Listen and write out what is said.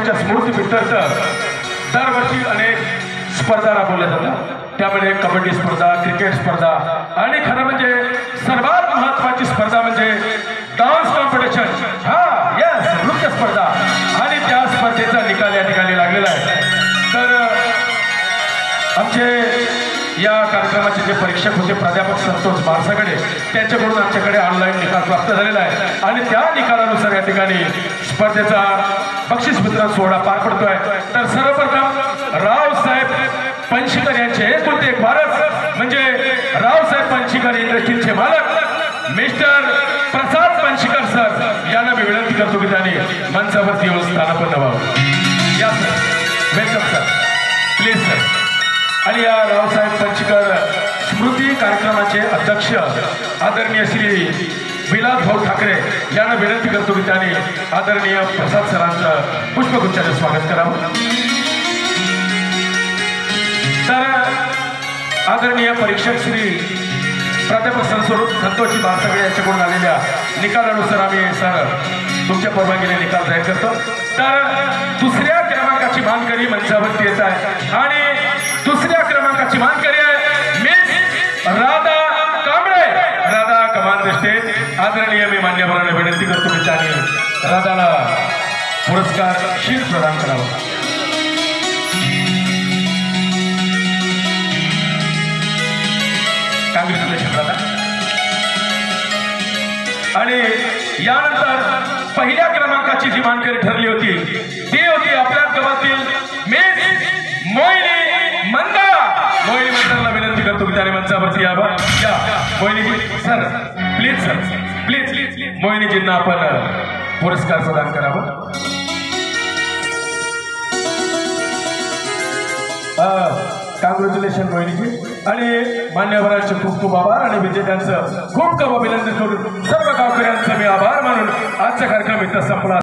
मोहिनीच्या स्मृतीप्रित्यर्थ दरवर्षी अनेक स्पर्धा राबवल्या जातात। त्यामध्ये कबड्डी स्पर्धा, क्रिकेट स्पर्धा आणि खरं म्हणजे सर्वात महत्त्वाची स्पर्धा म्हणजे डान्स कॉम्पिटिशन, नृत्य स्पर्धा। आणि त्या स्पर्धेचा निकाल या ठिकाणी लागलेला आहे। तर आमचे या कार्यक्रमाचे जे परीक्षक होते प्राध्यापक संतोष बारसागडे, त्यांच्याकडून आमच्याकडे ऑनलाईन निकाल प्राप्त झालेला आहे आणि त्या निकालानुसार या ठिकाणी स्पर्धेचा बक्षीस वितरण सोहळा पार पडतोय। तर सर्वप्रथम रावसाहेब पंचीकर यांचे एकुलते एक वारस म्हणजे रावसाहेब पंचीकर इंडस्ट्रीजचे मालक मिस्टर प्रसाद पंचीकर सर यांना मी विनंती करतो की त्यांनी मंचावरती येऊन स्थानापन्न व्हावं। या sir, welcome sir, please sir. आणि या रावसाहेब पंचीकर स्मृती कार्यक्रमाचे अध्यक्ष आदरणीय श्री विलास भाऊ ठाकरे यांना विनंती करतो की त्यांनी आदरणीय प्रसाद सरांचं पुष्पगुच्छाने स्वागत करावं। तर आदरणीय परीक्षक श्री प्राध्यापक संतोषजी बारसागडे यांच्याकडून आलेल्या निकालानुसार आम्ही सर तुमच्या परवानगीने निकाल जाहीर करतो। तर दुसऱ्या क्रमांकाची मानकरी मंचावरती येत आहे आणि दुसऱ्या क्रमांकाची मानकरी आहे miss Radha Kamble, Radha command state. आदरणीय मी मान्यवरांना विनंती करतो की त्यांनी राधाला पुरस्कार शील प्रदान करावा। काँग्रेच्युलेशन राधा। आणि यानंतर पहिल्या क्रमांकाची जी मानकरी ठरली होती ती होती आपल्या गावातील मिस मोहिनी मंदार। मोहिनी मंदारला विनंती करतो की त्याने मंचावरती यावं। या मोहिनीजी सर, प्लीज सर, प्लीज मोहिनीजींना आपण पुरस्कार प्रदान करावा। काँग्रेच्युलेशन मोहिनीजी। आणि मान्यवरांचे खूप खूप आभार आणि विजेत्यांचं खूप खूप अभिनंदन करून सर्व गावकऱ्यांचं मी आभार मानून आजचा कार्यक्रम इथं संपला।